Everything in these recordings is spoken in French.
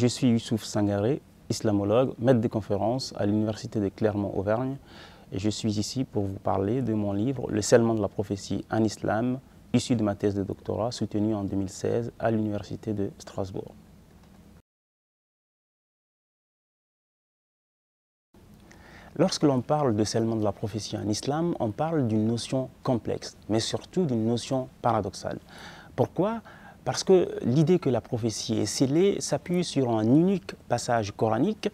Je suis Youssouf Sangaré, islamologue, maître de conférences à l'Université de Clermont-Auvergne et je suis ici pour vous parler de mon livre « Le scellement de la prophétie en islam » issu de ma thèse de doctorat soutenue en 2016 à l'Université de Strasbourg. Lorsque l'on parle de scellement de la prophétie en islam, on parle d'une notion complexe, mais surtout d'une notion paradoxale. Pourquoi ? Parce que l'idée que la prophétie est scellée s'appuie sur un unique passage coranique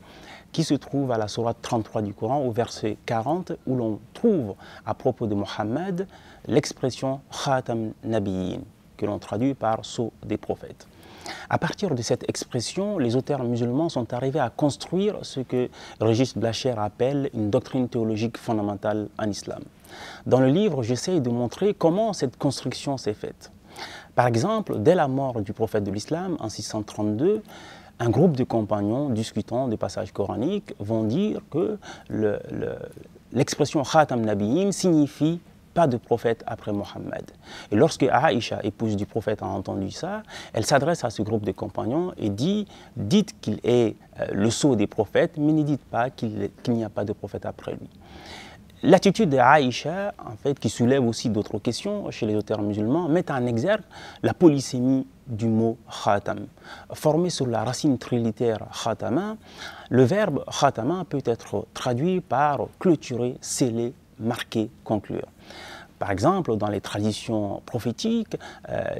qui se trouve à la sourate 33 du Coran, au verset 40, où l'on trouve à propos de Mohammed l'expression « Khatam Nabiyyin », que l'on traduit par « sceau des prophètes ». À partir de cette expression, les auteurs musulmans sont arrivés à construire ce que Régis Blacher appelle une doctrine théologique fondamentale en islam. Dans le livre, j'essaie de montrer comment cette construction s'est faite. Par exemple, dès la mort du prophète de l'islam en 632, un groupe de compagnons discutant des passages coraniques vont dire que l'expression Khatam Nabiyyin signifie pas de prophète après Mohammed. Et lorsque Aïcha, épouse du prophète, a entendu ça, elle s'adresse à ce groupe de compagnons et dit « Dites qu'il est le sceau des prophètes, mais ne dites pas qu'il n'y a pas de prophète après lui ». L'attitude d'Aïcha, en fait, qui soulève aussi d'autres questions chez les auteurs musulmans, met en exergue la polysémie du mot khatam. Formé sur la racine trilitère khatama, le verbe khatama peut être traduit par clôturer, sceller, marquer, conclure. Par exemple, dans les traditions prophétiques,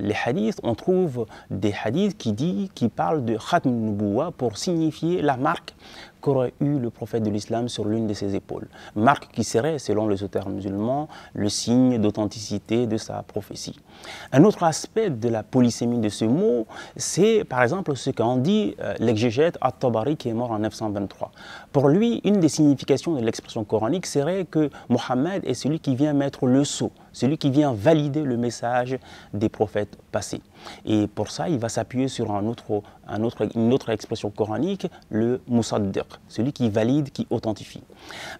les hadiths, on trouve des hadiths qui parlent de Khatm Nubuwa pour signifier la marque qu'aurait eu le prophète de l'islam sur l'une de ses épaules. Marque qui serait, selon les auteurs musulmans, le signe d'authenticité de sa prophétie. Un autre aspect de la polysémie de ce mot, c'est par exemple ce qu'en dit l'exégète At-Tabari qui est mort en 923. Pour lui, une des significations de l'expression coranique serait que Mohammed est celui qui vient mettre le sceau, celui qui vient valider le message des prophètes passés. Et pour ça, il va s'appuyer sur une autre expression coranique, le Musaddiq, celui qui valide, qui authentifie.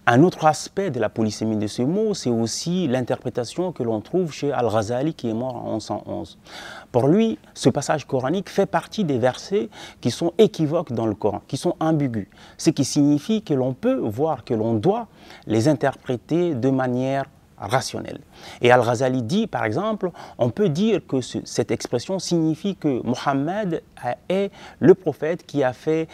Un autre aspect de la polysémie de ce mot, c'est aussi l'interprétation que l'on trouve chez Al-Ghazali qui est mort en 1111. Pour lui, ce passage coranique fait partie des versets qui sont équivoques dans le Coran, qui sont ambigus, ce qui signifie que l'on peut, voire que l'on doit les interpréter de manière rationnelle. Et Al-Ghazali dit, par exemple, on peut dire que cette expression signifie que Mohammed est le prophète qui a fait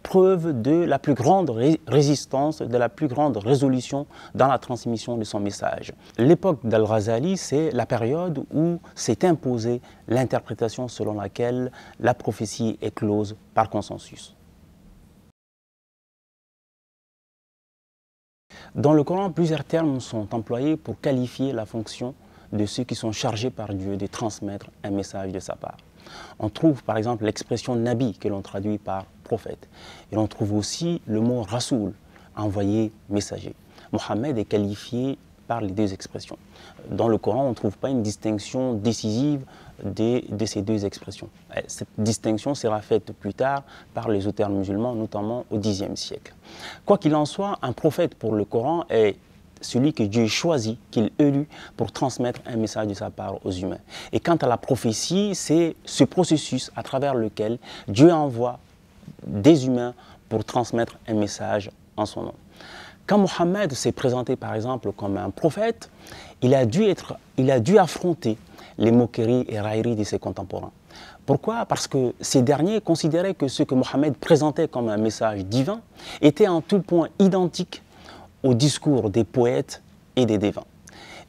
preuve de la plus grande résistance, de la plus grande résolution dans la transmission de son message. L'époque d'Al-Ghazali, c'est la période où s'est imposée l'interprétation selon laquelle la prophétie est close par consensus. Dans le Coran, plusieurs termes sont employés pour qualifier la fonction de ceux qui sont chargés par Dieu de transmettre un message de sa part. On trouve par exemple l'expression Nabi que l'on traduit par prophète. Et l'on trouve aussi le mot Rasoul, envoyé, messager. Mohammed est qualifié par les deux expressions. Dans le Coran, on ne trouve pas une distinction décisive de ces deux expressions. Cette distinction sera faite plus tard par les auteurs musulmans, notamment au Xe siècle. Quoi qu'il en soit, un prophète pour le Coran est celui que Dieu choisit, qu'il élut pour transmettre un message de sa part aux humains. Et quant à la prophétie, c'est ce processus à travers lequel Dieu envoie des humains pour transmettre un message en son nom. Quand Mohammed s'est présenté par exemple comme un prophète, il a dû affronter les moqueries et railleries de ses contemporains. Pourquoi? Parce que ces derniers considéraient que ce que Mohammed présentait comme un message divin était en tout point identique au discours des poètes et des dévins.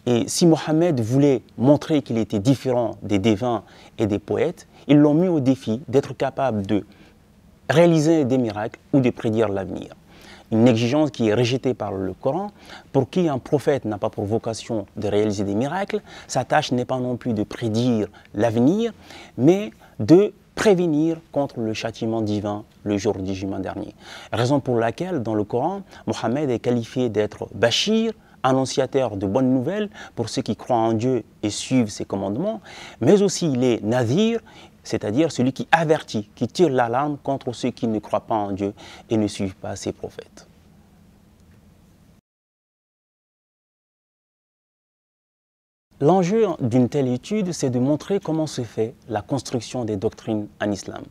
Et si Mohammed voulait montrer qu'il était différent des dévins et des poètes, ils l'ont mis au défi d'être capable de réaliser des miracles ou de prédire l'avenir. Une exigence qui est rejetée par le Coran, pour qui un prophète n'a pas pour vocation de réaliser des miracles, sa tâche n'est pas non plus de prédire l'avenir, mais de prévenir contre le châtiment divin le jour du jugement dernier. Raison pour laquelle, dans le Coran, Mohammed est qualifié d'être Bachir, annonciateur de bonnes nouvelles pour ceux qui croient en Dieu et suivent ses commandements, mais aussi il est Nadir, c'est-à-dire celui qui avertit, qui tire l'alarme contre ceux qui ne croient pas en Dieu et ne suivent pas ses prophètes. L'enjeu d'une telle étude, c'est de montrer comment se fait la construction des doctrines en islam.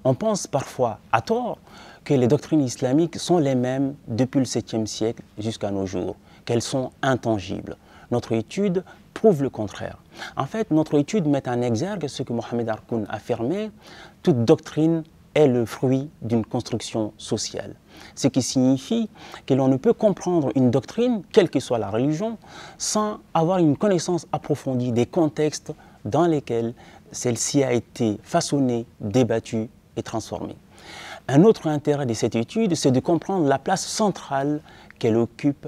On pense parfois, à tort, que les doctrines islamiques sont les mêmes depuis le 7e siècle jusqu'à nos jours, qu'elles sont intangibles. Notre étude prouve le contraire. En fait, notre étude met en exergue ce que Mohamed Harkoun a affirmé: toute doctrine est le fruit d'une construction sociale. Ce qui signifie que l'on ne peut comprendre une doctrine, quelle que soit la religion, sans avoir une connaissance approfondie des contextes dans lesquels celle-ci a été façonnée, débattue et transformée. Un autre intérêt de cette étude, c'est de comprendre la place centrale qu'elle occupe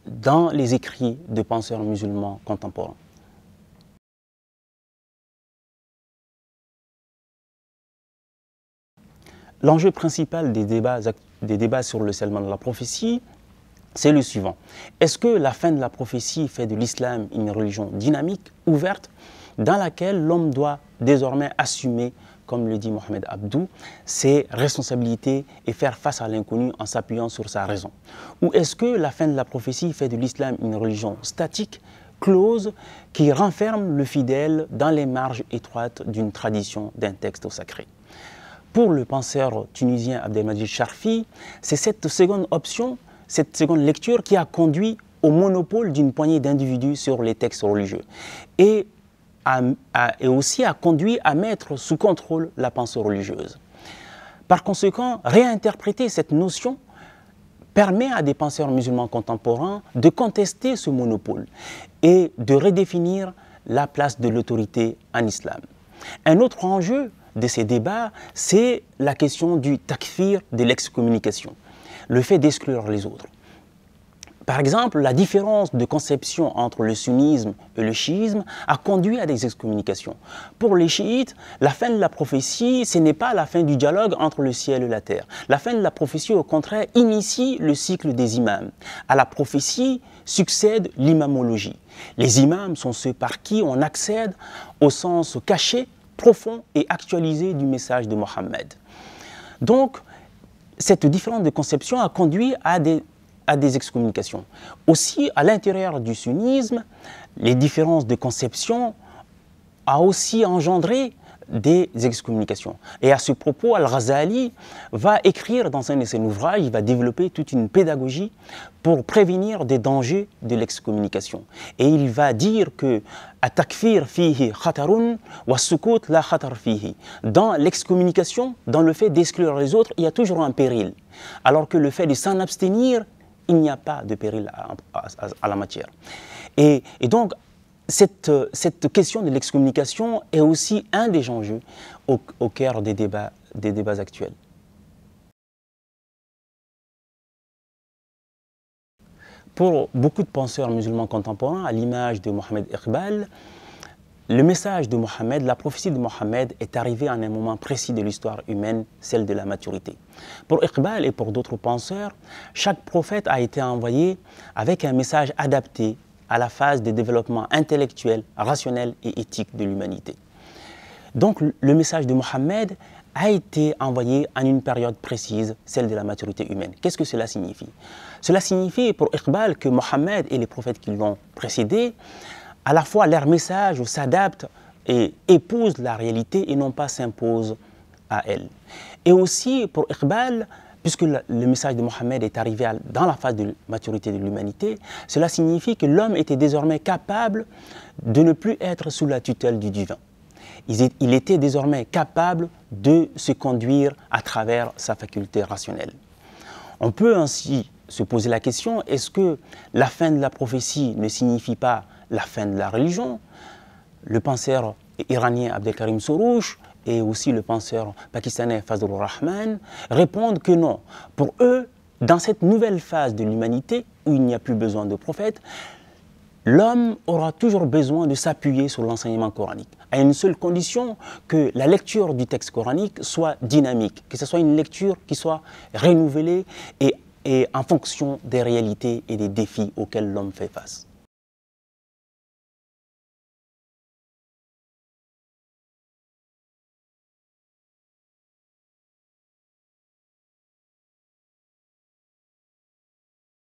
dans les écrits de penseurs musulmans contemporains. L'enjeu principal des débats sur le scellement de la prophétie, c'est le suivant. Est-ce que la fin de la prophétie fait de l'islam une religion dynamique, ouverte, dans laquelle l'homme doit désormais assumer, comme le dit Mohamed Abdou, ses responsabilités et faire face à l'inconnu en s'appuyant sur sa raison? Ou est-ce que la fin de la prophétie fait de l'islam une religion statique, close, qui renferme le fidèle dans les marges étroites d'une tradition, d'un texte sacré? Pour le penseur tunisien Abdelmadjid Charfi, c'est cette seconde option, cette seconde lecture qui a conduit au monopole d'une poignée d'individus sur les textes religieux et aussi a conduit à mettre sous contrôle la pensée religieuse. Par conséquent, réinterpréter cette notion permet à des penseurs musulmans contemporains de contester ce monopole et de redéfinir la place de l'autorité en islam. Un autre enjeu de ces débats, c'est la question du takfir, de l'excommunication, le fait d'exclure les autres. Par exemple, la différence de conception entre le sunnisme et le chiisme a conduit à des excommunications. Pour les chiites, la fin de la prophétie, ce n'est pas la fin du dialogue entre le ciel et la terre. La fin de la prophétie, au contraire, initie le cycle des imams. À la prophétie succède l'imamologie. Les imams sont ceux par qui on accède au sens caché, profond et actualisé du message de Mohammed. Donc, cette différence de conception a conduit à des excommunications. Aussi, à l'intérieur du sunnisme, les différences de conception ont aussi engendré des excommunications. Et à ce propos, Al-Ghazali va écrire dans un de ses ouvrages, il va développer toute une pédagogie pour prévenir des dangers de l'excommunication. Et il va dire que at-takfir fihi khatarun wa sukut la khatar fihi. Dans l'excommunication, dans le fait d'exclure les autres, il y a toujours un péril. Alors que le fait de s'en abstenir, il n'y a pas de péril à la matière. Et donc, cette question de l'excommunication est aussi un des enjeux au cœur des débats actuels. Pour beaucoup de penseurs musulmans contemporains, à l'image de Mohamed Iqbal, le message de Mohammed, la prophétie de Mohammed est arrivée en un moment précis de l'histoire humaine, celle de la maturité. Pour Iqbal et pour d'autres penseurs, chaque prophète a été envoyé avec un message adapté à la phase de développement intellectuel, rationnel et éthique de l'humanité. Donc le message de Mohammed a été envoyé en une période précise, celle de la maturité humaine. Qu'est-ce que cela signifie? Cela signifie pour Iqbal que Mohammed et les prophètes qui l'ont précédé, à la fois leur message s'adapte et épouse la réalité et non pas s'impose à elle. Et aussi pour Iqbal, puisque le message de Mohammed est arrivé dans la phase de maturité de l'humanité, cela signifie que l'homme était désormais capable de ne plus être sous la tutelle du divin. Il était désormais capable de se conduire à travers sa faculté rationnelle. On peut ainsi se poser la question, est-ce que la fin de la prophétie ne signifie pas la fin de la religion? Le penseur iranien Abdelkarim Soroush et aussi le penseur pakistanais Fazlur Rahman répondent que non. Pour eux, dans cette nouvelle phase de l'humanité où il n'y a plus besoin de prophètes, l'homme aura toujours besoin de s'appuyer sur l'enseignement coranique, à une seule condition que la lecture du texte coranique soit dynamique, que ce soit une lecture qui soit renouvelée et en fonction des réalités et des défis auxquels l'homme fait face.